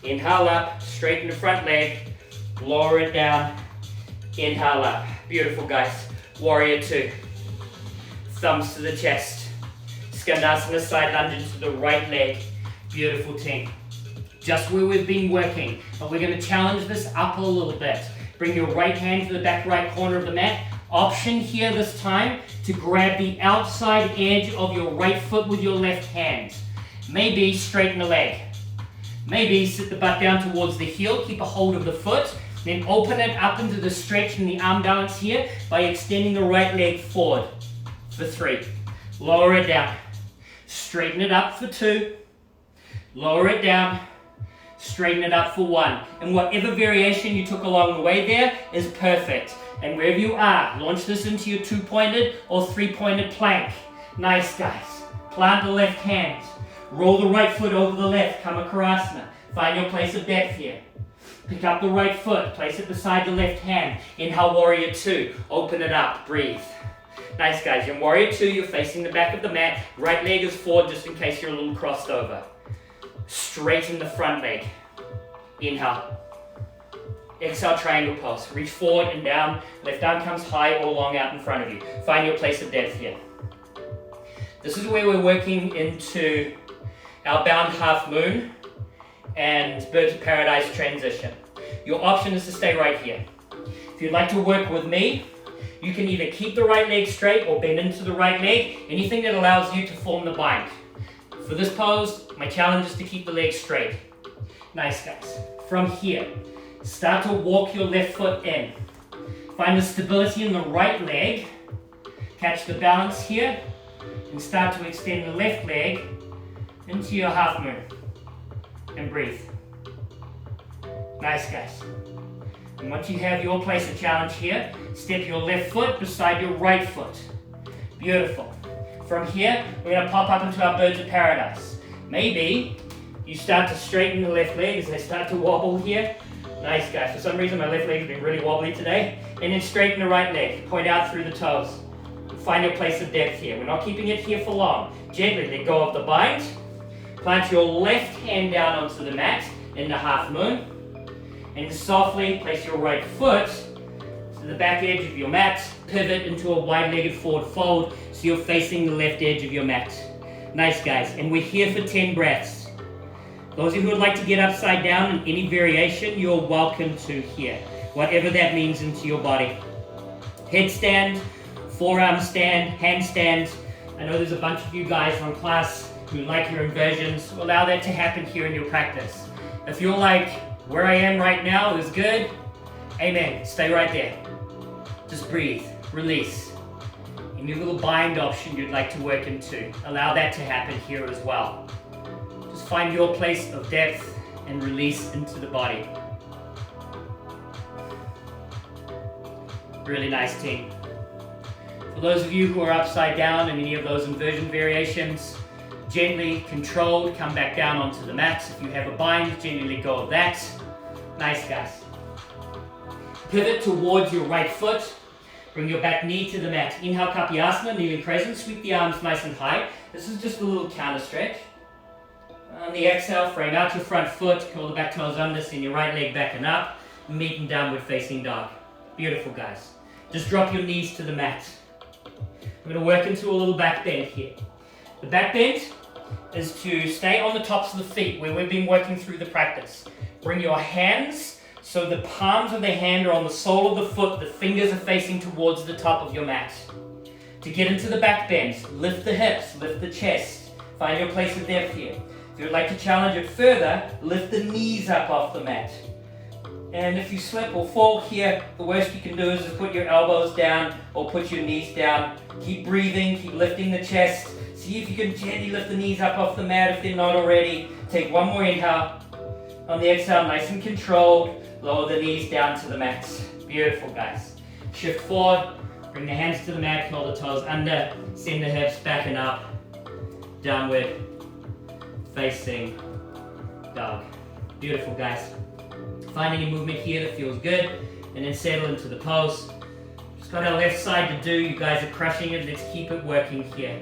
Inhale up. Straighten the front leg. Lower it down. Inhale up. Beautiful, guys. Warrior 2. Thumbs to the chest. Skandasana side lunge into the right leg. Beautiful, team. Just where we've been working, but we're going to challenge this up a little bit. Bring your right hand to the back right corner of the mat. Option here this time to grab the outside edge of your right foot with your left hand. Maybe straighten the leg. Maybe sit the butt down towards the heel, keep a hold of the foot, then open it up into the stretch and the arm balance here by extending the right leg forward for 3. Lower it down. Straighten it up for 2. Lower it down. Straighten it up for 1. And whatever variation you took along the way there is perfect. And wherever you are, launch this into your 2-pointed or 3-pointed plank. Nice, guys. Plant the left hand. Roll the right foot over the left, Kamakarasana. Find your place of depth here. Pick up the right foot, place it beside the left hand. Inhale, Warrior 2. Open it up, breathe. Nice, guys. In Warrior 2, you're facing the back of the mat. Right leg is forward just in case you're a little crossed over. Straighten the front leg. Inhale. Exhale, triangle pulse. Reach forward and down. Left arm comes high or long out in front of you. Find your place of depth here. This is where we're working into our bound half moon and birds of paradise transition. Your option is to stay right here. If you'd like to work with me, you can either keep the right leg straight or bend into the right leg, anything that allows you to form the bind. For this pose, my challenge is to keep the leg straight. Nice, guys. From here, start to walk your left foot in. Find the stability in the right leg. Catch the balance here. And start to extend the left leg into your half moon. And breathe. Nice, guys. And once you have your place of challenge here, step your left foot beside your right foot. Beautiful. From here, we're going to pop up into our birds of paradise. Maybe you start to straighten the left leg as I start to wobble here. Nice, guys. For some reason, my left leg has been really wobbly today. And then straighten the right leg. Point out through the toes. Find your place of depth here. We're not keeping it here for long. Gently let go of the bind. Plant your left hand down onto the mat in the half moon. And softly place your right foot to the back edge of your mat. Pivot into a wide-legged forward fold so you're facing the left edge of your mat. Nice, guys. And we're here for 10 breaths. Those of you who would like to get upside down in any variation, you're welcome to here. Whatever that means into your body. Headstand, forearm stand, handstand. I know there's a bunch of you guys on class who like your inversions. Allow that to happen here in your practice. If you're like, where I am right now is good, amen. Stay right there. Just breathe, release. Any little bind option you'd like to work into, allow that to happen here as well. Just find your place of depth and release into the body. Really nice, team. For those of you who are upside down in any of those inversion variations, gently, controlled, come back down onto the mat. If you have a bind, gently let go of that. Nice, guys. Pivot towards your right foot. Bring your back knee to the mat. Inhale, Kapyasana, kneeling crescent. Sweep the arms nice and high. This is just a little counter stretch. On the exhale, frame out your front foot. Curl the back toes under, send your right leg back and up. Meet in downward facing dog. Beautiful, guys. Just drop your knees to the mat. We're going to work into a little back bend here. The back bend is to stay on the tops of the feet where we've been working through the practice. Bring your hands so the palms of the hand are on the sole of the foot, the fingers are facing towards the top of your mat. To get into the back bend, lift the hips, lift the chest. Find your place of depth here. If you'd like to challenge it further, lift the knees up off the mat. And if you slip or fall here, the worst you can do is just put your elbows down or put your knees down. Keep breathing, keep lifting the chest. See if you can gently lift the knees up off the mat if they're not already. Take one more inhale. On the exhale, nice and controlled, lower the knees down to the mat. Beautiful, guys. Shift forward, bring the hands to the mat, curl the toes under, send the hips back and up, downward, facing dog. Beautiful, guys. Find any movement here that feels good, and then settle into the pose. Just got our left side to do. You guys are crushing it. Let's keep it working here.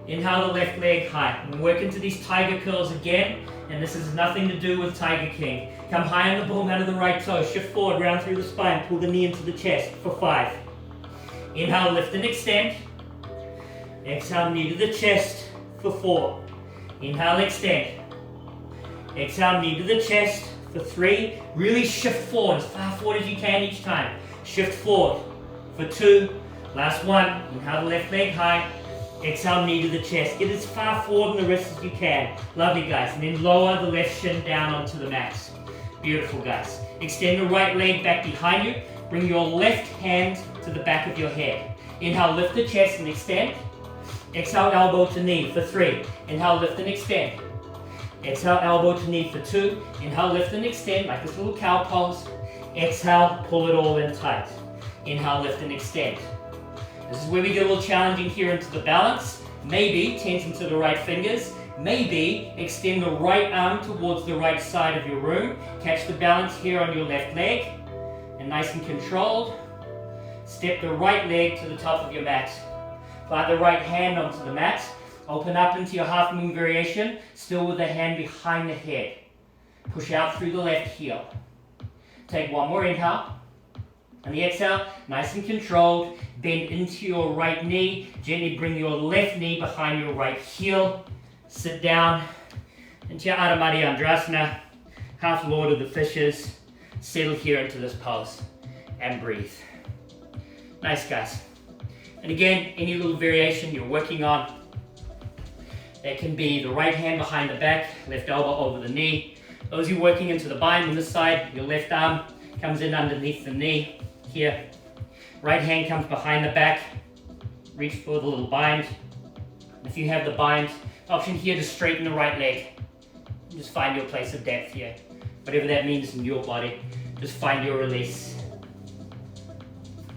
Inhale the left leg high. We work into these tiger curls again, and this has nothing to do with Tiger King. Come high on the ball, out of the right toe. Shift forward, round through the spine. Pull the knee into the chest for 5. Inhale, lift and extend. Exhale, knee to the chest for 4. Inhale, extend. Exhale, knee to the chest for 3. Really shift forward, as far forward as you can each time. Shift forward for 2. Last one. Inhale the left leg high. Exhale, knee to the chest. Get as far forward in the wrist as you can. Lovely, guys. And then lower the left shin down onto the mat. Beautiful, guys. Extend the right leg back behind you. Bring your left hand to the back of your head. Inhale, lift the chest and extend. Exhale, elbow to knee for 3. Inhale, lift and extend. Exhale, elbow to knee for 2. Inhale, lift and extend like this little cow pose. Exhale, pull it all in tight. Inhale, lift and extend. This is where we get a little challenging here into the balance. Maybe tense into the right fingers. Maybe extend the right arm towards the right side of your room. Catch the balance here on your left leg. And nice and controlled. Step the right leg to the top of your mat. Plant the right hand onto the mat. Open up into your half moon variation, still with the hand behind the head. Push out through the left heel. Take one more inhale. On the exhale, nice and controlled, bend into your right knee. Gently bring your left knee behind your right heel. Sit down into your Ardha Madhyandrasana, half Lord of the Fishes. Settle here into this pose and breathe. Nice, guys. And again, any little variation you're working on. That can be the right hand behind the back, left elbow over the knee. Those of you working into the bind on this side, your left arm comes in underneath the knee here. Right hand comes behind the back. Reach for the little bind. If you have the bind, option here to straighten the right leg. Just find your place of depth here. Whatever that means in your body, just find your release.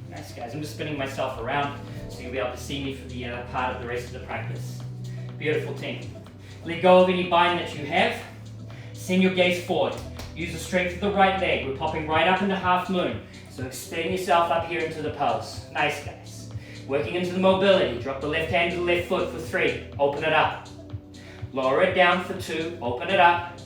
Nice, guys. I'm just spinning myself around so you'll be able to see me for the part of the rest of the practice. Beautiful, team. Let go of any bind that you have. Send your gaze forward. Use the strength of the right leg. We're popping right up into half moon. So extend yourself up here into the pose. Nice, guys. Working into the mobility. Drop the left hand to the left foot for 3. Open it up. Lower it down for 2. Open it up.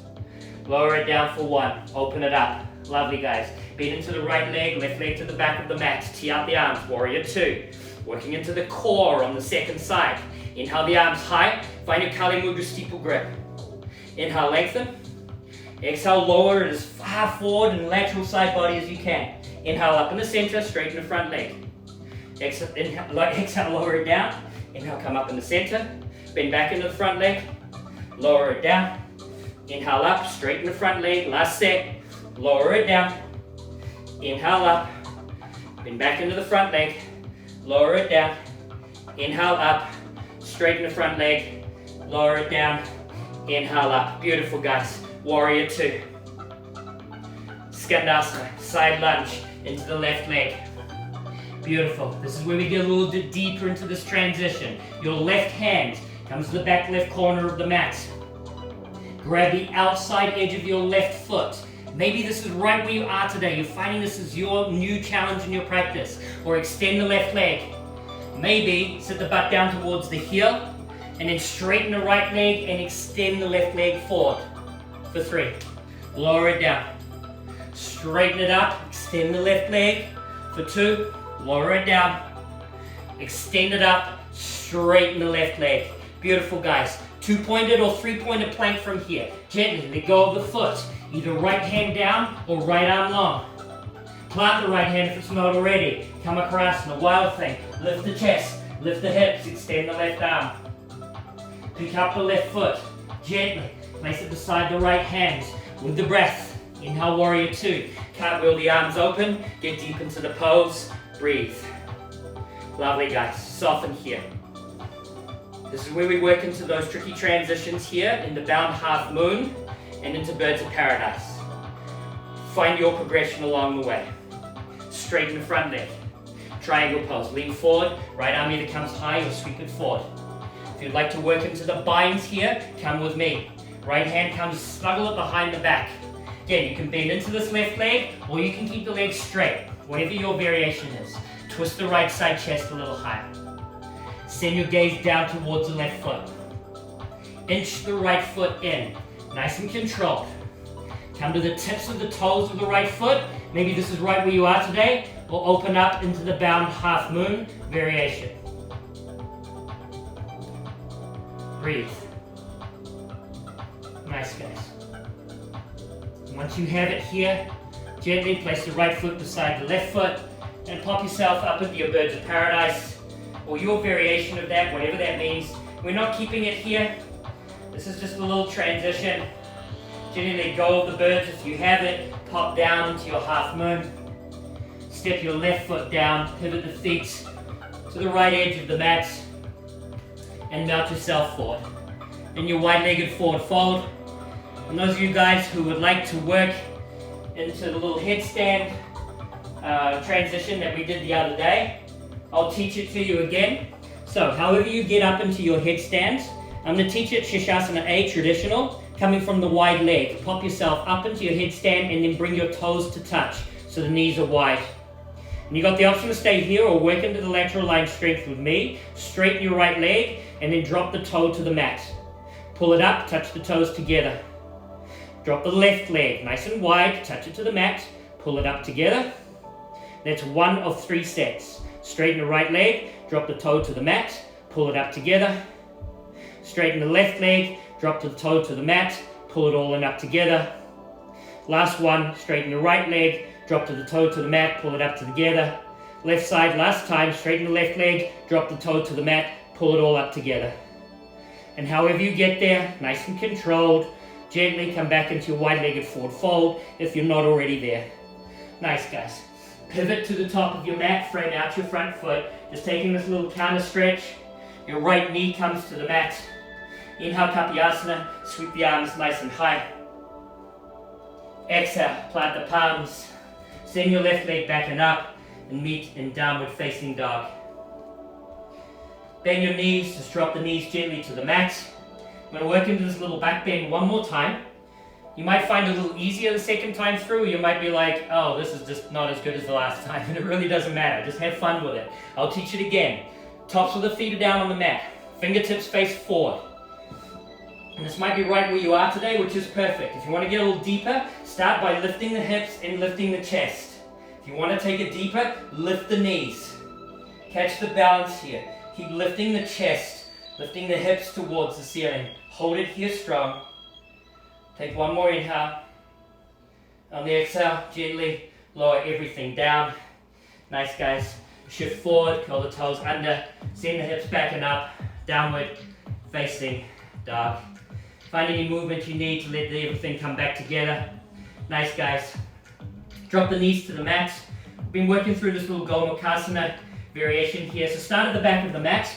Lower it down for 1. Open it up. Lovely, guys. Bend into the right leg. Left leg to the back of the mat. Tee out the arms. Warrior 2. Working into the core on the second side. Inhale the arms high. Find your Kali Mudra steeple grip. Inhale, lengthen. Exhale, lower it as far forward and lateral side body as you can. Inhale up in the center, straighten the front leg. Exhale, lower it down. Inhale, come up in the center. Bend back into the front leg. Lower it down. Inhale up, straighten the front leg. Last set. Lower it down. Inhale up. Bend back into the front leg. Lower it down. Inhale up. Straighten the front leg. Lower it down. Inhale up. Beautiful, guys. Warrior 2. Skandasana. Side lunge into the left leg. Beautiful. This is where we get a little bit deeper into this transition. Your left hand comes to the back left corner of the mat. Grab the outside edge of your left foot. Maybe this is right where you are today. You're finding this is your new challenge in your practice. Or extend the left leg. Maybe sit the butt down towards the heel and then straighten the right leg and extend the left leg forward for 3. Lower it down. Straighten it up. Extend the left leg for 2. Lower it down. Extend it up. Straighten the left leg. Beautiful, guys. 2-pointed or 3-pointed plank from here. Gently let go of the foot. Either right hand down or right arm long. Plant the right hand if it's not already. Come across in a wild thing. Lift the chest. Lift the hips. Extend the left arm. Pick up the left foot. Gently place it beside the right hand. With the breath. Inhale, warrior two. Cartwheel the arms open, get deep into the pose, breathe. Lovely, guys. Soften here. This is where we work into those tricky transitions here in the bound half moon and into birds of paradise. Find your progression along the way. Straighten the front leg. Triangle pose. Lean forward. Right arm either comes high or sweep it forward. If you'd like to work into the binds here, come with me. Right hand comes, snuggle it behind the back. Again, you can bend into this left leg, or you can keep the leg straight, whatever your variation is. Twist the right side chest a little higher. Send your gaze down towards the left foot. Inch the right foot in, nice and controlled. Come to the tips of the toes of the right foot. Maybe this is right where you are today, or open up into the bound half moon variation. Breathe. Nice, guys. Once you have it here, gently place the right foot beside the left foot and pop yourself up into your birds of paradise, or your variation of that, whatever that means. We're not keeping it here. This is just a little transition. Gently let go of the birds if you have it. Pop down into your half moon. Step your left foot down, pivot the feet to the right edge of the mat, and mount yourself forward. In your wide-legged forward fold. And those of you guys who would like to work into the little headstand transition that we did the other day, I'll teach it to you again. So however you get up into your headstand, I'm going to teach it Shirshasana A, traditional, coming from the wide leg. Pop yourself up into your headstand and then bring your toes to touch so the knees are wide. And you've got the option to stay here or work into the lateral line strength with me. Straighten your right leg and then drop the toe to the mat. Pull it up, touch the toes together. Drop the left leg, nice and wide, touch it to the mat, pull it up together. That's 1 of 3 sets. Straighten the right leg, drop the toe to the mat, pull it up together. Straighten the left leg, drop the toe to the mat, pull it all in up together. Last one, straighten the right leg, drop to the toe to the mat, pull it up together. Left side, last time, straighten the left leg, drop the toe to the mat, pull it all up together. And however you get there, nice and controlled, gently come back into your wide-legged forward fold if you're not already there. Nice, guys. Pivot to the top of your mat, frame out your front foot. Just taking this little counter stretch. Your right knee comes to the mat. Inhale, Kapayasana. Sweep the arms nice and high. Exhale, plant the palms. Send your left leg back and up and meet in downward facing dog. Bend your knees, just drop the knees gently to the mat. I'm going to work into this little back bend one more time. You might find it a little easier the second time through. You might be like, oh, this is just not as good as the last time. And it really doesn't matter. Just have fun with it. I'll teach it again. Tops of the feet are down on the mat. Fingertips face forward. And this might be right where you are today, which is perfect. If you want to get a little deeper, start by lifting the hips and lifting the chest. If you want to take it deeper, lift the knees. Catch the balance here. Keep lifting the chest, lifting the hips towards the ceiling. Hold it here strong. Take one more inhale. On the exhale, gently lower everything down. Nice, guys. Shift forward, curl the toes under, send the hips back and up, downward facing dog. Find any movement you need to let everything come back together. Nice, guys. Drop the knees to the mat. We've been working through this little Gomukhasana variation here. So start at the back of the mat.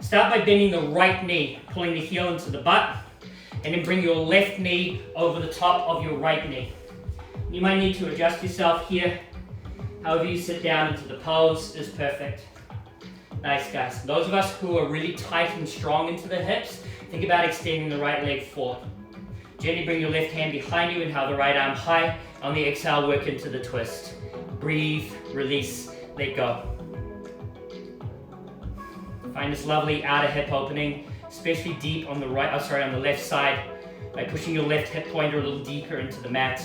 Start by bending the right knee, pulling the heel into the butt, and then bring your left knee over the top of your right knee. You might need to adjust yourself here. However you sit down into the pose is perfect. Nice, guys. Those of us who are really tight and strong into the hips, think about extending the right leg forward. Gently bring your left hand behind you, inhale the right arm high. On the exhale, work into the twist. Breathe, release, let go. Find this lovely outer hip opening, especially deep on the on the left side, by pushing your left hip pointer a little deeper into the mat.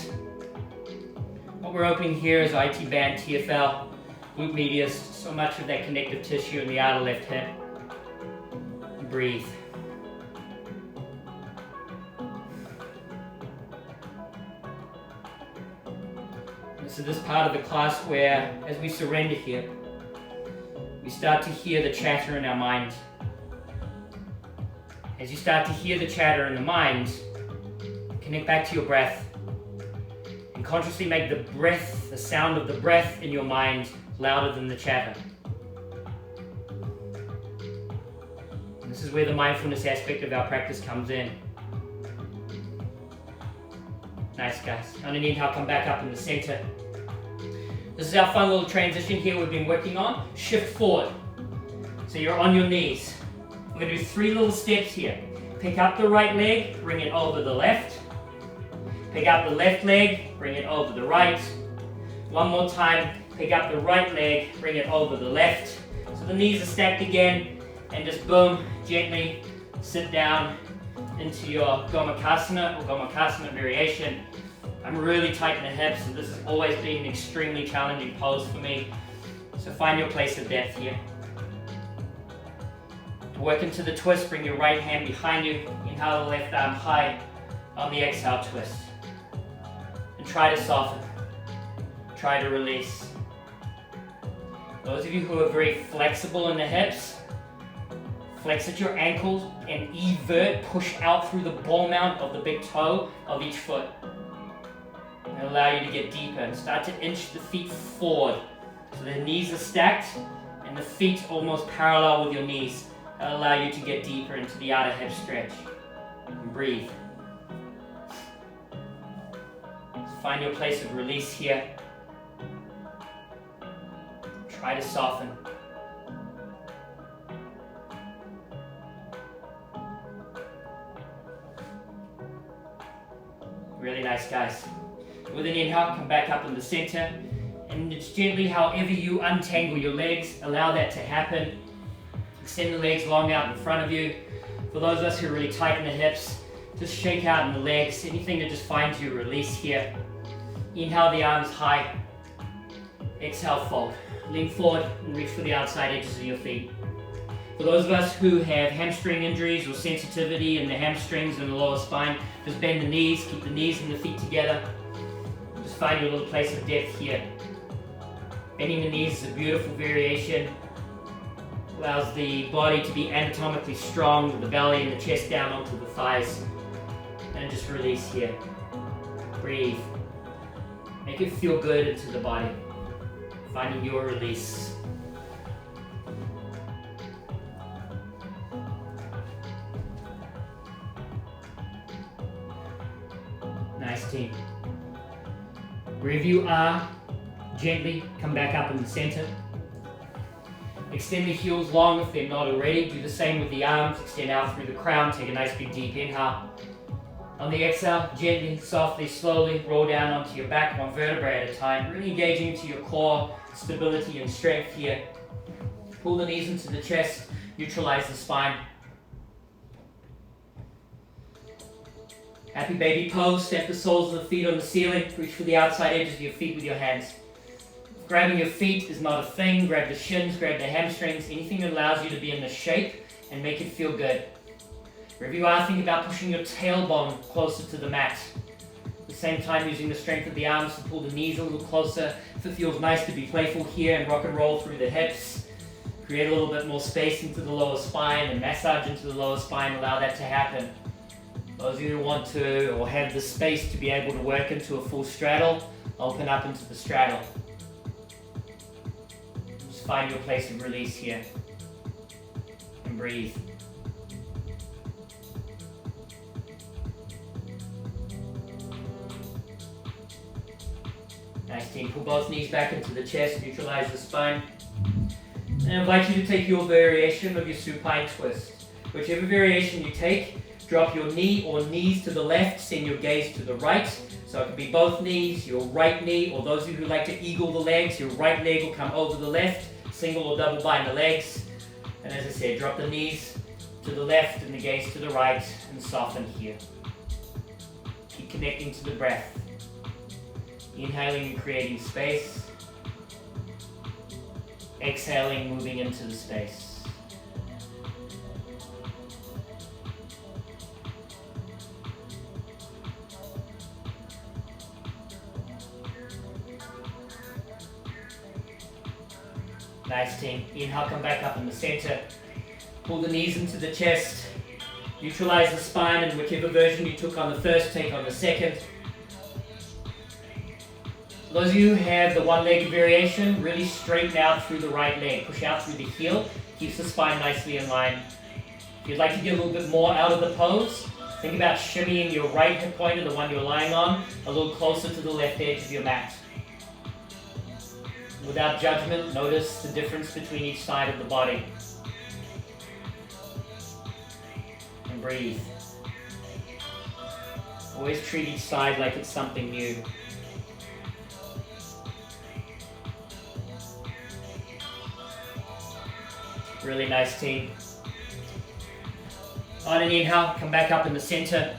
What we're opening here is IT band, TFL, glute medius, so much of that connective tissue in the outer left hip. Breathe. So this part of the class where, as we surrender here, we start to hear the chatter in our mind. As you start to hear the chatter in the mind, connect back to your breath. And And consciously make the breath, the sound of the breath in your mind louder than the chatter. And this is where the mindfulness aspect of our practice comes in. Nice, guys. On an inhale, come back up in the center. This is our fun little transition here we've been working on. Shift forward. So you're on your knees. We're going to do 3 little steps here. Pick up the right leg, bring it over the left. Pick up the left leg, bring it over the right. One more time, pick up the right leg, bring it over the left. So the knees are stacked again, and just boom, gently sit down into your Gomukhasana or Gomukhasana variation. I'm really tight in the hips, so this has always been an extremely challenging pose for me. So find your place of depth here. Work into the twist, bring your right hand behind you. Inhale the left arm high. On the exhale, twist. And try to soften. Try to release. Those of you who are very flexible in the hips, flex at your ankles and evert, push out through the ball mount of the big toe of each foot. And allow you to get deeper and start to inch the feet forward. So the knees are stacked and the feet almost parallel with your knees. That'll allow you to get deeper into the outer hip stretch. And breathe. Find your place of release here. Try to soften. Really nice, guys. With an inhale, come back up in the center. And it's gently, however you untangle your legs, allow that to happen. Extend the legs long out in front of you. For those of us who are really tight in the hips, just shake out in the legs. Anything that just finds you release here. Inhale the arms high. Exhale, fold. Lean forward and reach for the outside edges of your feet. For those of us who have hamstring injuries or sensitivity in the hamstrings and the lower spine, just bend the knees, keep the knees and the feet together. Just find your little place of depth here. Bending the knees is a beautiful variation. Allows the body to be anatomically strong with the belly and the chest down onto the thighs. And just release here. Breathe. Make it feel good into the body. Finding your release. Nice, team. Wherever you are, gently come back up in the center. Extend the heels long if they're not already. Do the same with the arms. Extend out through the crown. Take a nice big deep inhale. On the exhale, gently, softly, slowly roll down onto your back, one vertebra at a time. Really engaging into your core, stability and strength here. Pull the knees into the chest. Neutralize the spine. Happy baby pose. Step the soles of the feet on the ceiling. Reach for the outside edges of your feet with your hands. Grabbing your feet is not a thing. Grab the shins, grab the hamstrings, anything that allows you to be in the shape and make it feel good. Wherever you are, think about pushing your tailbone closer to the mat. At the same time, using the strength of the arms to pull the knees a little closer. If it feels nice to be playful here and rock and roll through the hips, create a little bit more space into the lower spine and massage into the lower spine, allow that to happen. Those of you who want to or have the space to be able to work into a full straddle, open up into the straddle. Just find your place of release here and breathe. Nice, team. Pull both knees back into the chest, neutralize the spine. And I invite you to take your variation of your supine twist. Whichever variation you take, drop your knee or knees to the left, send your gaze to the right. So it could be both knees, your right knee, or those of you who like to eagle the legs, your right leg will come over the left, single or double bind the legs. And as I said, drop the knees to the left and the gaze to the right and soften here. Keep connecting to the breath. Inhaling and creating space. Exhaling, moving into the space. Nice, team. Inhale, come back up in the center. Pull the knees into the chest. Neutralize the spine, and whichever version you took on the first, take on the second. Those of you who have the one-legged variation, really straighten out through the right leg. Push out through the heel, keeps the spine nicely in line. If you'd like to get a little bit more out of the pose, think about shimmying your right hip pointer, the one you're lying on, a little closer to the left edge of your mat. Without judgment, notice the difference between each side of the body. And breathe. Always treat each side like it's something new. Really nice, team. On an inhale, come back up in the center.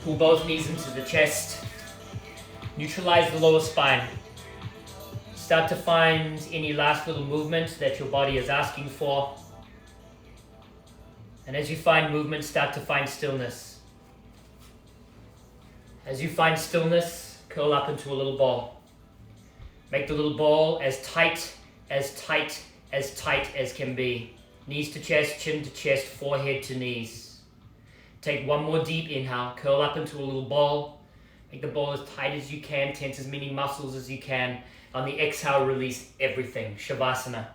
Pull both knees into the chest. Neutralize the lower spine. Start to find any last little movement that your body is asking for. And as you find movement, start to find stillness. As you find stillness, curl up into a little ball. Make the little ball as tight as can be. Knees to chest, chin to chest, forehead to knees. Take one more deep inhale, curl up into a little ball. Make the ball as tight as you can, tense as many muscles as you can. On the exhale, release everything, Shavasana.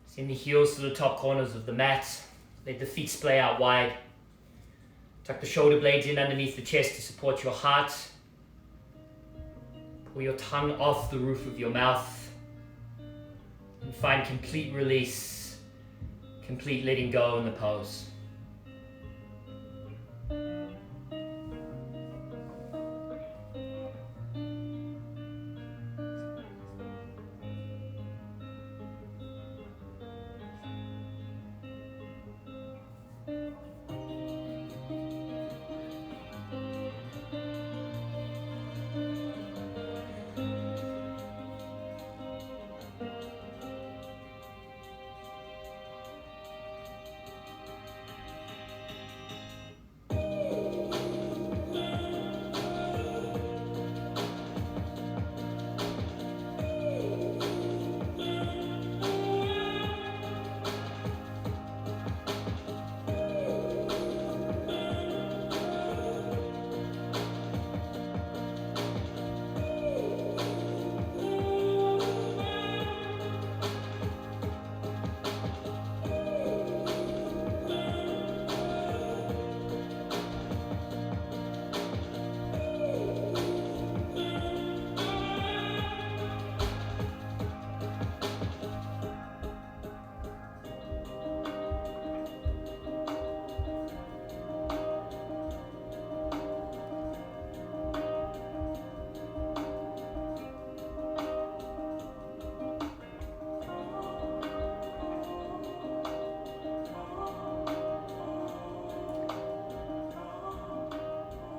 Send the heels to the top corners of the mat. Let the feet splay out wide. Tuck the shoulder blades in underneath the chest to support your heart. Pull your tongue off the roof of your mouth. And find complete release, complete letting go in the pose.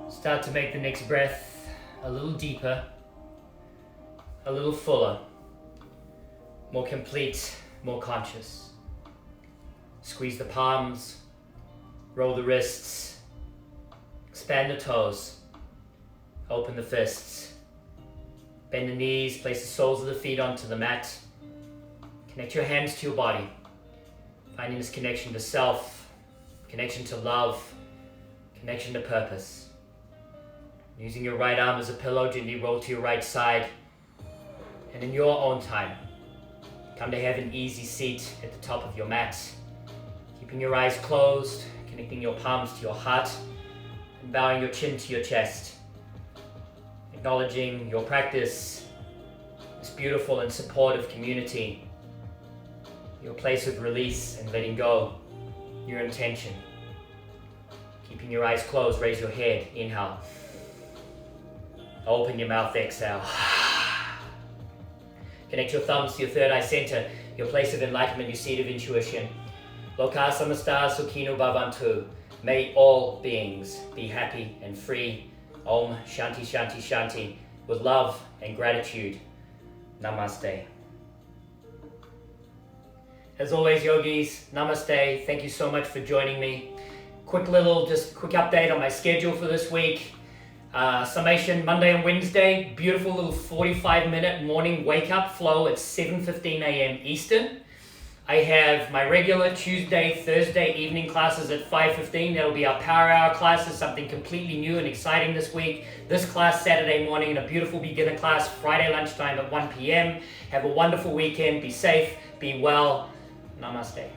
Start to make the next breath a little deeper, a little fuller, more complete, more conscious. Squeeze the palms, roll the wrists, expand the toes, open the fists, bend the knees, place the soles of the feet onto the mat. Connect your hands to your body, finding this connection to self, connection to love, connection to purpose. Using your right arm as a pillow, gently roll to your right side. And in your own time, come to have an easy seat at the top of your mat. Keeping your eyes closed, connecting your palms to your heart, and bowing your chin to your chest. Acknowledging your practice, this beautiful and supportive community. Your place of release and letting go, your intention. Keeping your eyes closed, raise your head, inhale. Open your mouth, exhale. Connect your thumbs to your third eye center, your place of enlightenment, your seat of intuition. Loka samasta sukhino bhavantu. May all beings be happy and free. Om Shanti Shanti Shanti. With love and gratitude. Namaste. As always, yogis, namaste. Thank you so much for joining me. Quick update on my schedule for this week. Summation Monday and Wednesday, beautiful little 45-minute morning wake-up flow at 7:15 a.m. Eastern. I have my regular Tuesday, Thursday evening classes at 5:15. That'll be our power hour classes, something completely new and exciting this week. This class Saturday morning and a beautiful beginner class Friday lunchtime at 1 p.m. Have a wonderful weekend. Be safe, be well. Namaste.